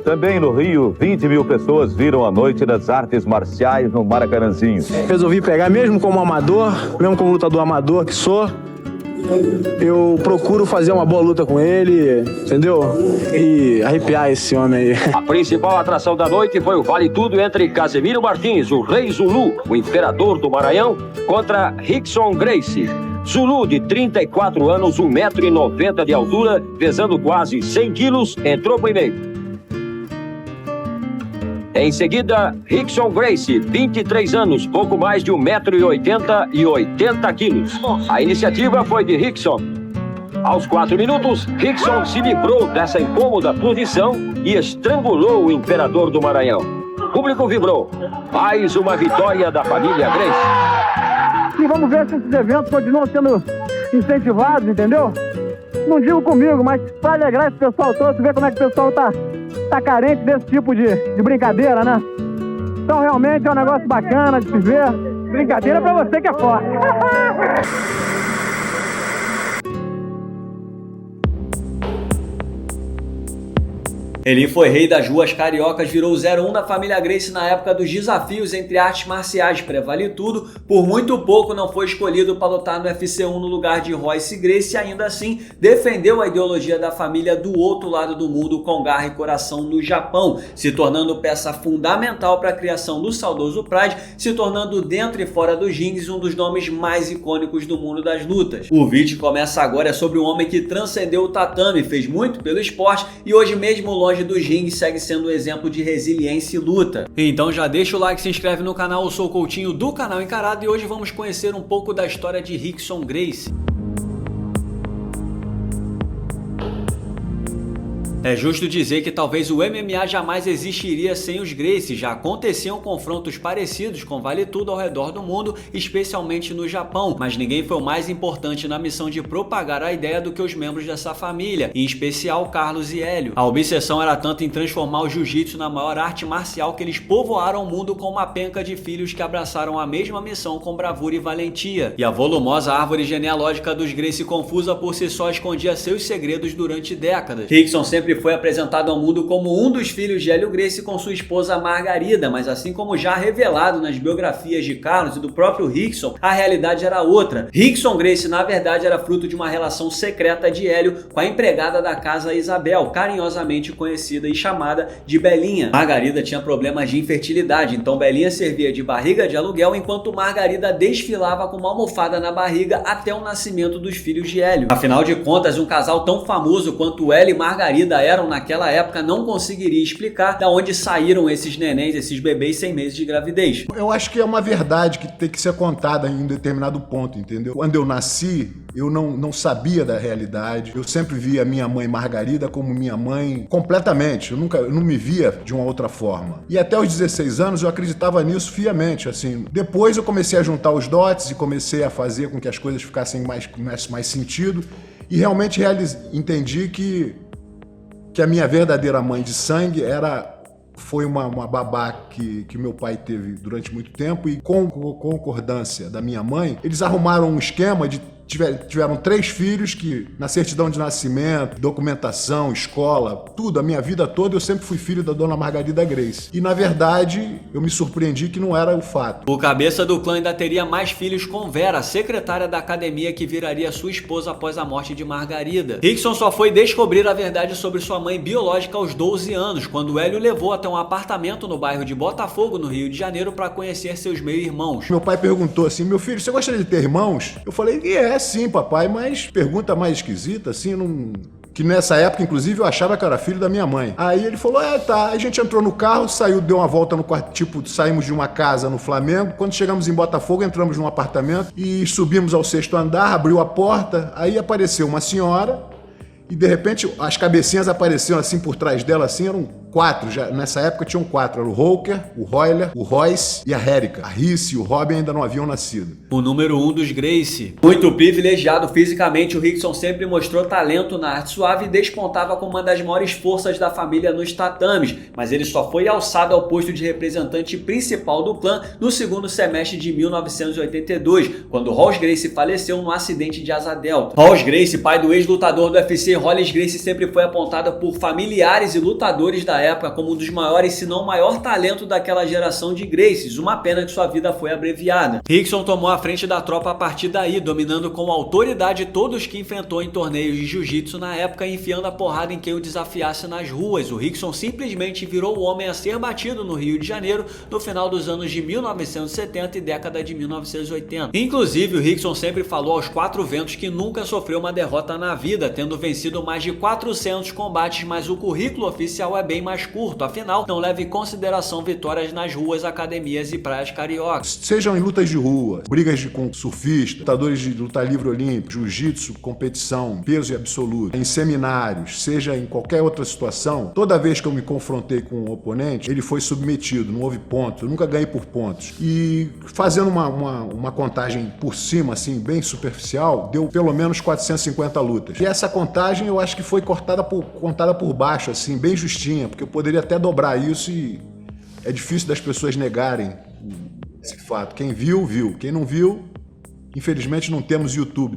Também no Rio, 20 mil pessoas viram a noite das artes marciais no Maracanãzinho. Resolvi pegar, mesmo como amador, mesmo como lutador amador que sou, eu procuro fazer uma boa luta com ele, entendeu? E arrepiar esse homem aí. A principal atração da noite foi o Vale Tudo entre Casemiro Martins, o Rei Zulu, o imperador do Maranhão, contra Rickson Gracie. Zulu, de 34 anos, 1,90 m de altura, pesando quase 100 quilos, entrou primeiro. Em seguida, Rickson Gracie, 23 anos, pouco mais de 1,80 m e 80 quilos. A iniciativa foi de Rickson. Aos 4 minutos, Rickson se livrou dessa incômoda posição e estrangulou o imperador do Maranhão. O público vibrou. Mais uma vitória da família Gracie. E vamos ver se esses eventos continuam sendo incentivados, entendeu? Não digo comigo, mas para alegrar esse pessoal todo, ver como é que o pessoal tá carente desse tipo de brincadeira, né? Então realmente é um negócio bacana de se ver. Brincadeira pra você que é forte. Ele foi rei das ruas cariocas, virou 01 da família Gracie na época dos desafios entre artes marciais pré-vale tudo. Por muito pouco não foi escolhido para lutar no UFC 1 no lugar de Royce Gracie, e ainda assim defendeu a ideologia da família do outro lado do mundo com garra e coração no Japão, se tornando peça fundamental para a criação do saudoso Pride, se tornando dentro e fora dos rings um dos nomes mais icônicos do mundo das lutas. O vídeo começa agora, é sobre um homem que transcendeu o tatame, fez muito pelo esporte e hoje mesmo longe dos rings segue sendo um exemplo de resiliência e luta. Então já deixa o like, se inscreve no canal, eu sou o Coutinho do canal Encarado e hoje vamos conhecer um pouco da história de Rickson Gracie. É justo dizer que talvez o MMA jamais existiria sem os Gracie, já aconteciam confrontos parecidos com Vale Tudo ao redor do mundo, especialmente no Japão, mas ninguém foi o mais importante na missão de propagar a ideia do que os membros dessa família, em especial Carlos e Hélio. A obsessão era tanto em transformar o jiu-jitsu na maior arte marcial que eles povoaram o mundo com uma penca de filhos que abraçaram a mesma missão com bravura e valentia. E a volumosa árvore genealógica dos Gracie, confusa por si só, escondia seus segredos durante décadas. Rickson sempre foi apresentado ao mundo como um dos filhos de Hélio Gracie com sua esposa Margarida, mas assim como já revelado nas biografias de Carlos e do próprio Rickson, a realidade era outra. Rickson Gracie, na verdade, era fruto de uma relação secreta de Hélio com a empregada da casa Isabel, carinhosamente conhecida e chamada de Belinha. Margarida tinha problemas de infertilidade, então Belinha servia de barriga de aluguel enquanto Margarida desfilava com uma almofada na barriga até o nascimento dos filhos de Hélio. Afinal de contas, um casal tão famoso quanto Hélio e Margarida eram naquela época não conseguiria explicar de onde saíram esses nenéns, esses bebês sem meses de gravidez. Eu acho que é uma verdade que tem que ser contada em um determinado ponto, entendeu? Quando eu nasci, eu não sabia da realidade. Eu sempre via minha mãe Margarida como minha mãe completamente. Eu não me via de uma outra forma. E até os 16 anos eu acreditava nisso fiamente, assim. Depois eu comecei a juntar os dots e comecei a fazer com que as coisas ficassem mais sentido. E realmente entendi que a minha verdadeira mãe de sangue foi uma babá que meu pai teve durante muito tempo, e com concordância da minha mãe, eles arrumaram um esquema de tiveram 3 filhos que, na certidão de nascimento, documentação, escola, tudo, a minha vida toda eu sempre fui filho da dona Margarida Gracie. E, na verdade, eu me surpreendi que não era o fato. O cabeça do clã ainda teria mais filhos com Vera, secretária da academia que viraria sua esposa após a morte de Margarida. Rickson só foi descobrir a verdade sobre sua mãe biológica aos 12 anos, quando Hélio levou até um apartamento no bairro de Botafogo, no Rio de Janeiro, para conhecer seus meio-irmãos. Meu pai perguntou assim: meu filho, você gostaria de ter irmãos? Eu falei: sim, papai, mas pergunta mais esquisita, assim, que nessa época, inclusive, eu achava que era filho da minha mãe. Aí ele falou: tá. Aí a gente entrou no carro, saiu, deu uma volta no quarto, tipo, saímos de uma casa no Flamengo. Quando chegamos em Botafogo, entramos num apartamento e subimos ao 6º andar, abriu a porta, aí apareceu uma senhora e, de repente, as cabecinhas apareceram assim por trás dela, assim, eram 4, já, nessa época tinham 4, era o Roker, o Royler, o Royce e a Hérica. A Risse e o Robin ainda não haviam nascido. O número 1 dos Gracie. Muito privilegiado fisicamente, o Rickson sempre mostrou talento na arte suave e despontava como uma das maiores forças da família nos tatames, mas ele só foi alçado ao posto de representante principal do clã no segundo semestre de 1982, quando Royce Gracie faleceu num acidente de asa delta. Royce Gracie, pai do ex-lutador do UFC Hollis Gracie sempre foi apontada por familiares e lutadores da época como um dos maiores, se não o maior talento daquela geração de Gracies, uma pena que sua vida foi abreviada. Rickson tomou a frente da tropa a partir daí, dominando com autoridade todos que enfrentou em torneios de jiu-jitsu na época e enfiando a porrada em quem o desafiasse nas ruas. O Rickson simplesmente virou o homem a ser batido no Rio de Janeiro no final dos anos de 1970 e década de 1980. Inclusive, o Rickson sempre falou aos quatro ventos que nunca sofreu uma derrota na vida, tendo vencido mais de 400 combates, mas o currículo oficial é bem mais curto, afinal, não leva em consideração vitórias nas ruas, academias e praias cariocas. Sejam em lutas de rua, brigas com surfistas, lutadores de luta livre olímpico, jiu-jitsu, competição, peso e absoluto, em seminários, seja em qualquer outra situação, toda vez que eu me confrontei com um oponente, ele foi submetido, não houve ponto, eu nunca ganhei por pontos. E fazendo uma contagem por cima, assim, bem superficial, deu pelo menos 450 lutas. E essa contagem eu acho que foi contada por baixo, assim, bem justinha, porque eu poderia até dobrar isso e é difícil das pessoas negarem esse fato. Quem viu, viu. Quem não viu, infelizmente não temos YouTube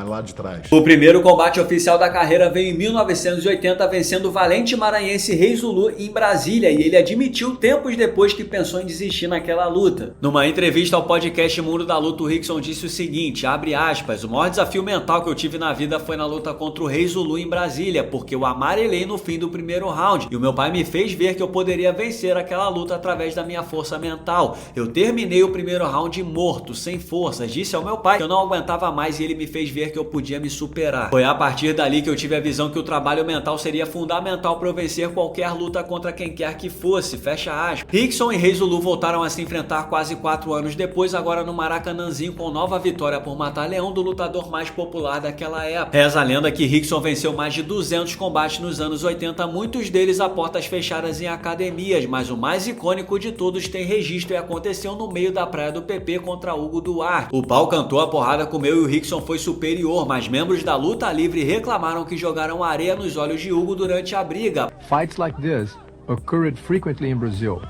lá de trás. O primeiro combate oficial da carreira veio em 1980, vencendo o valente maranhense Rei Zulu em Brasília, e ele admitiu tempos depois que pensou em desistir naquela luta. Numa entrevista ao podcast Mundo da Luta, o Rickson disse o seguinte, abre aspas, o maior desafio mental que eu tive na vida foi na luta contra o Rei Zulu em Brasília, porque eu amarelei no fim do primeiro round, e o meu pai me fez ver que eu poderia vencer aquela luta através da minha força mental. Eu terminei o primeiro round morto, sem forças, disse ao meu pai que eu não aguentava mais e ele me fez ver que eu podia me superar. Foi a partir dali que eu tive a visão que o trabalho mental seria fundamental para eu vencer qualquer luta contra quem quer que fosse, fecha aspas. Rickson e Rei Zulu voltaram a se enfrentar quase 4 anos depois, agora no Maracanãzinho, com nova vitória por matar Leão do lutador mais popular daquela época. Reza a lenda que Rickson venceu mais de 200 combates nos anos 80, muitos deles a portas fechadas em academias, mas o mais icônico de todos tem registro e aconteceu no meio da praia do PP contra Hugo Duarte. O pau cantou, a porrada comeu e o Rickson foi superior, mas membros da luta livre reclamaram que jogaram areia nos olhos de Hugo durante a briga. Fights like this occurred frequently in Brazil,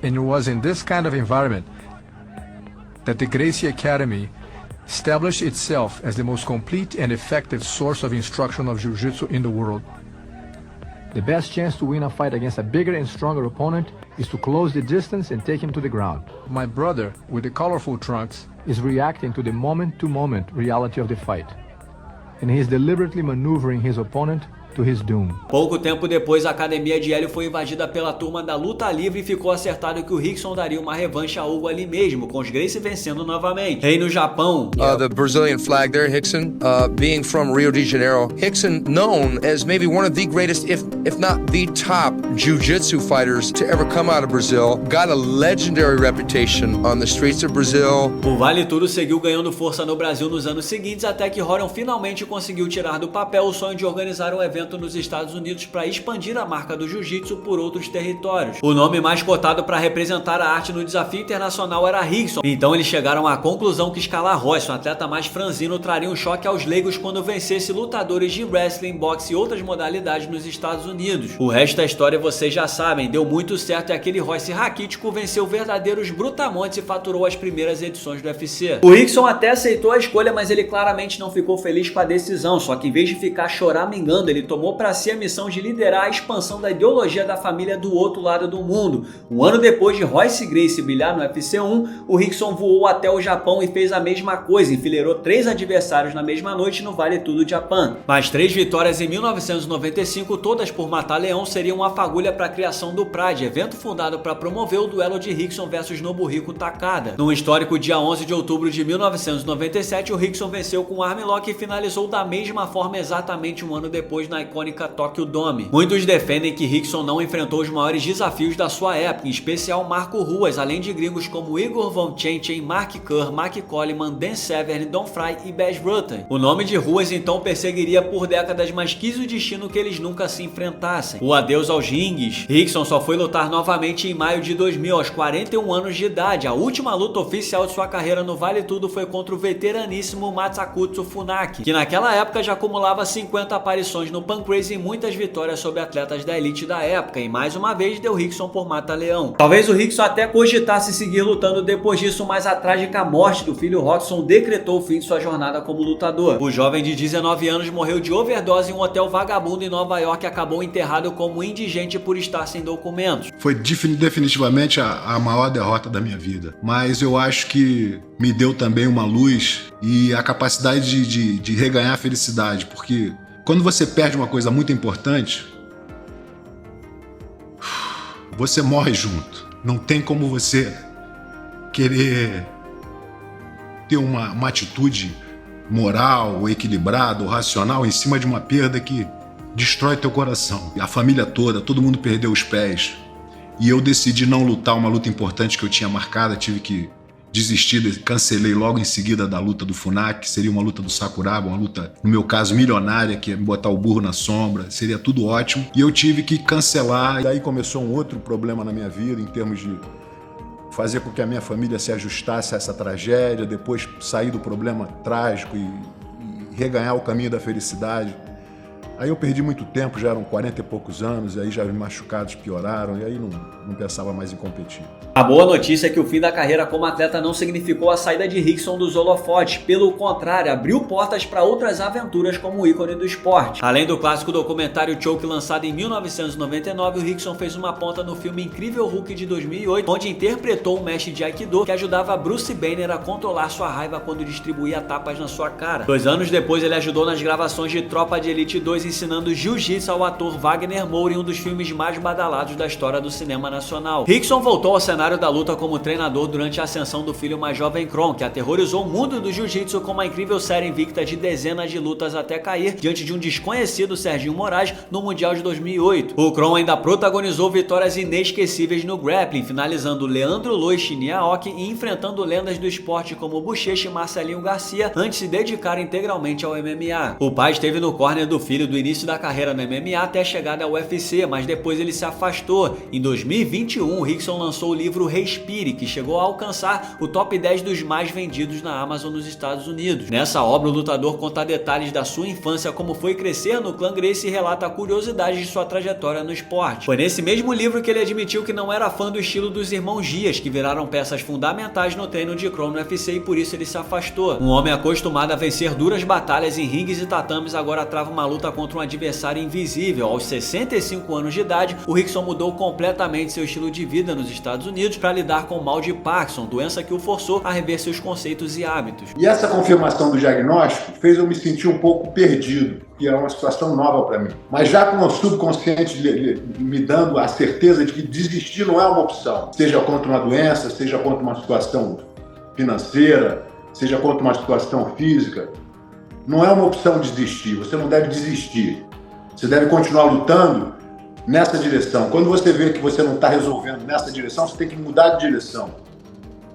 and it was in this kind of environment that the Gracie Academy established itself as the most complete and effective source of instruction of jiu-jitsu in the world. The best chance to win a fight against a bigger and stronger opponent is to close the distance and take him to the ground. My brother, with the colorful trunks, is reacting to the moment-to-moment reality of the fight, and he is deliberately maneuvering his opponent to his doom. Pouco tempo depois, a academia de Hélio foi invadida pela turma da luta livre e ficou acertado que o Rickson daria uma revanche a Hugo ali mesmo, com os Gracie vencendo novamente. Rei no Japão. The Brazilian flag there, Rickson, being from Rio de Janeiro. Rickson, known as maybe one of the greatest, if not the top jiu-jitsu fighters to ever come out of Brazil, got a legendary reputation on the streets of Brazil. O Vale Tudo seguiu ganhando força no Brasil nos anos seguintes, até que Rorion finalmente conseguiu tirar do papel o sonho de organizar um evento nos Estados Unidos para expandir a marca do jiu-jitsu por outros territórios. O nome mais cotado para representar a arte no desafio internacional era Rickson, então eles chegaram à conclusão que escalar Royce, um atleta mais franzino, traria um choque aos leigos quando vencesse lutadores de wrestling, boxe e outras modalidades nos Estados Unidos. O resto da história vocês já sabem, deu muito certo e aquele Royce raquítico venceu verdadeiros brutamontes e faturou as primeiras edições do UFC. O Rickson até aceitou a escolha, mas ele claramente não ficou feliz com a decisão, só que em vez de ficar choramingando, ele tomou para si a missão de liderar a expansão da ideologia da família do outro lado do mundo. Um ano depois de Royce Gracie brilhar no UFC 1, o Rickson voou até o Japão e fez a mesma coisa, enfileirou 3 adversários na mesma noite no Vale Tudo Japan. Mas 3 vitórias em 1995, todas por matar Leão, seriam uma fagulha para a criação do Pride, evento fundado para promover o duelo de Rickson versus Nobuhiko Takada. Num histórico dia 11 de outubro de 1997, o Rickson venceu com armlock e finalizou da mesma forma exatamente um ano depois na icônica Tokyo Dome. Muitos defendem que Rickson não enfrentou os maiores desafios da sua época, em especial Marco Ruas, além de gringos como Igor Von Chenchen, Mark Kerr, Mark Coleman, Dan Severn, Don Fry e Bas Rutten. O nome de Ruas então perseguiria por décadas, mas quis o destino que eles nunca se enfrentassem. O adeus aos rings. Rickson só foi lutar novamente em maio de 2000, aos 41 anos de idade. A última luta oficial de sua carreira no Vale Tudo foi contra o veteraníssimo Masakutsu Funaki, que naquela época já acumulava 50 aparições no Pancrase em muitas vitórias sobre atletas da elite da época e mais uma vez deu Rickson por mata-leão. Talvez o Rickson até cogitasse seguir lutando depois disso, mas a trágica morte do filho Rockson decretou o fim de sua jornada como lutador. O jovem de 19 anos morreu de overdose em um hotel vagabundo em Nova York e acabou enterrado como indigente por estar sem documentos. Foi definitivamente a maior derrota da minha vida, mas eu acho que me deu também uma luz e a capacidade de reganhar a felicidade, porque quando você perde uma coisa muito importante, você morre junto. Não tem como você querer ter uma atitude moral, ou equilibrada, ou racional em cima de uma perda que destrói teu coração. A família toda, todo mundo perdeu os pés. E eu decidi não lutar uma luta importante que eu tinha marcada, tive que desistir, cancelei logo em seguida da luta do Funak, que seria uma luta do Sakuraba, uma luta, no meu caso, milionária, que ia me botar o burro na sombra, seria tudo ótimo. E eu tive que cancelar. E aí começou um outro problema na minha vida, em termos de fazer com que a minha família se ajustasse a essa tragédia, depois sair do problema trágico e reganhar o caminho da felicidade. Aí eu perdi muito tempo, já eram 40 e poucos anos, e aí já os machucados pioraram, e aí não pensava mais em competir. A boa notícia é que o fim da carreira como atleta não significou a saída de Rickson dos holofotes, pelo contrário, abriu portas para outras aventuras como ícone do esporte. Além do clássico documentário Choke, lançado em 1999, o Rickson fez uma ponta no filme Incrível Hulk de 2008, onde interpretou um mestre de Aikido que ajudava Bruce Banner a controlar sua raiva quando distribuía tapas na sua cara. 2 anos depois, ele ajudou nas gravações de Tropa de Elite 2, ensinando jiu-jitsu ao ator Wagner Moura em um dos filmes mais badalados da história do cinema nacional. Rickson voltou ao cenário da luta como treinador durante a ascensão do filho mais jovem Kron, que aterrorizou o mundo do jiu-jitsu com uma incrível série invicta de dezenas de lutas até cair diante de um desconhecido Serginho Moraes no Mundial de 2008. O Kron ainda protagonizou vitórias inesquecíveis no grappling, finalizando Leandro Loi Shiniaoki e enfrentando lendas do esporte como Bochecha e Marcelinho Garcia antes de se dedicar integralmente ao MMA. O pai esteve no corner do filho do início da carreira no MMA até a chegada ao UFC, mas depois ele se afastou. Em 2021, Rickson lançou o livro Respire, que chegou a alcançar o top 10 dos mais vendidos na Amazon nos Estados Unidos. Nessa obra, o lutador conta detalhes da sua infância, como foi crescer no clã Gracie, e relata curiosidades de sua trajetória no esporte. Foi nesse mesmo livro que ele admitiu que não era fã do estilo dos irmãos Dias, que viraram peças fundamentais no treino de Kron no UFC, e por isso ele se afastou. Um homem acostumado a vencer duras batalhas em ringues e tatames agora trava uma luta contra um adversário invisível. Aos 65 anos de idade, o Rickson mudou completamente seu estilo de vida nos Estados Unidos para lidar com o mal de Parkinson, doença que o forçou a rever seus conceitos e hábitos. E essa confirmação do diagnóstico fez eu me sentir um pouco perdido, que é uma situação nova para mim. Mas já com o subconsciente me dando a certeza de que desistir não é uma opção, seja contra uma doença, seja contra uma situação financeira, seja contra uma situação física, não é uma opção desistir, você não deve desistir. Você deve continuar lutando nessa direção. Quando você vê que você não está resolvendo nessa direção, você tem que mudar de direção.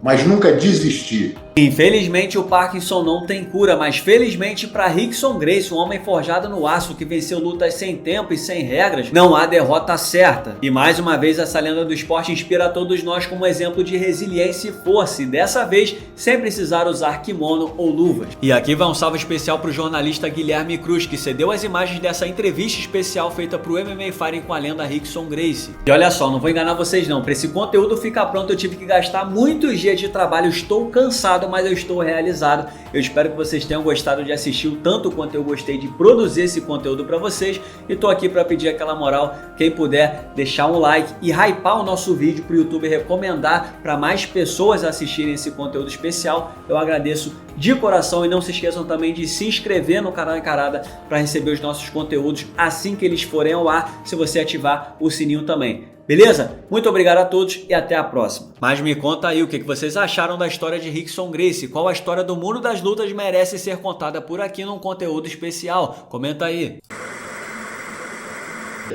Mas nunca desistir. Infelizmente, o Parkinson não tem cura, mas felizmente para Rickson Gracie, um homem forjado no aço que venceu lutas sem tempo e sem regras, não há derrota certa. E mais uma vez, essa lenda do esporte inspira a todos nós como exemplo de resiliência e força, e dessa vez sem precisar usar kimono ou luvas. E aqui vai um salve especial para o jornalista Guilherme Cruz, que cedeu as imagens dessa entrevista especial feita para o MMA Fighting com a lenda Rickson Gracie. E olha só, não vou enganar vocês não, para esse conteúdo ficar pronto eu tive que gastar muitos dias de trabalho, estou cansado, mas eu estou realizado. Eu espero que vocês tenham gostado de assistir o tanto quanto eu gostei de produzir esse conteúdo para vocês, e tô aqui para pedir aquela moral, quem puder deixar um like e hypar o nosso vídeo para o YouTube recomendar para mais pessoas assistirem esse conteúdo especial, eu agradeço de coração. E não se esqueçam também de se inscrever no canal Encarada para receber os nossos conteúdos assim que eles forem ao ar, se você ativar o sininho também. Beleza? Muito obrigado a todos e até a próxima. Mas me conta aí o que vocês acharam da história de Rickson Gracie. Qual a história do mundo das lutas merece ser contada por aqui num conteúdo especial? Comenta aí.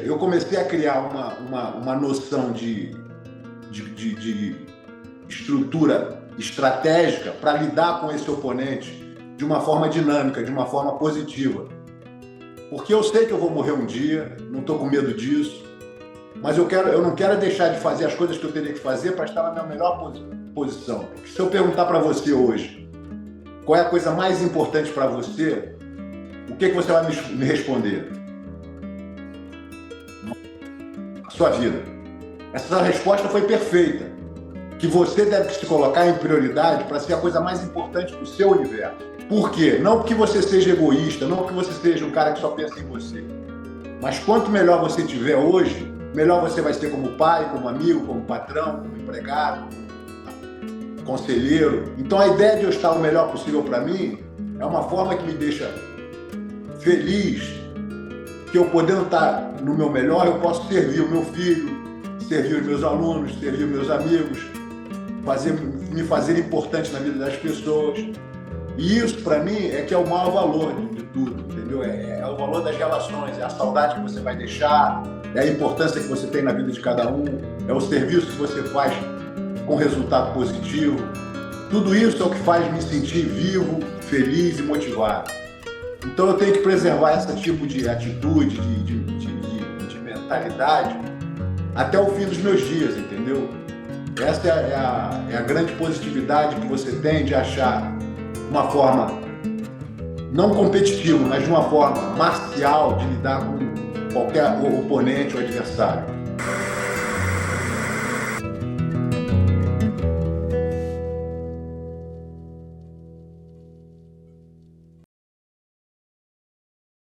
Eu comecei a criar uma noção de estrutura estratégica para lidar com esse oponente de uma forma dinâmica, de uma forma positiva. Porque eu sei que eu vou morrer um dia, não estou com medo disso. Mas eu não quero deixar de fazer as coisas que eu teria que fazer para estar na minha melhor posição. Se eu perguntar para você hoje, qual é a coisa mais importante para você, o que você vai me responder? sua vida. Essa resposta foi perfeita. Que você deve se colocar em prioridade para ser a coisa mais importante do seu universo. Por quê? Não porque você seja egoísta, não porque você seja um cara que só pensa em você. Mas quanto melhor você estiver hoje, melhor você vai ser como pai, como amigo, como patrão, como empregado, como conselheiro. Então a ideia de eu estar o melhor possível para mim é uma forma que me deixa feliz, que eu podendo estar no meu melhor, eu posso servir o meu filho, servir os meus alunos, servir os meus amigos, me fazer importante na vida das pessoas. E isso, para mim, é que é o maior valor de tudo, entendeu? É o valor das relações, é a saudade que você vai deixar, é a importância que você tem na vida de cada um, é o serviço que você faz com resultado positivo. Tudo isso é o que faz me sentir vivo, feliz e motivado. Então eu tenho que preservar esse tipo de atitude, de mentalidade até o fim dos meus dias, entendeu? Essa é a grande positividade que você tem de achar uma forma não competitiva, mas de uma forma marcial de lidar com qualquer oponente ou adversário.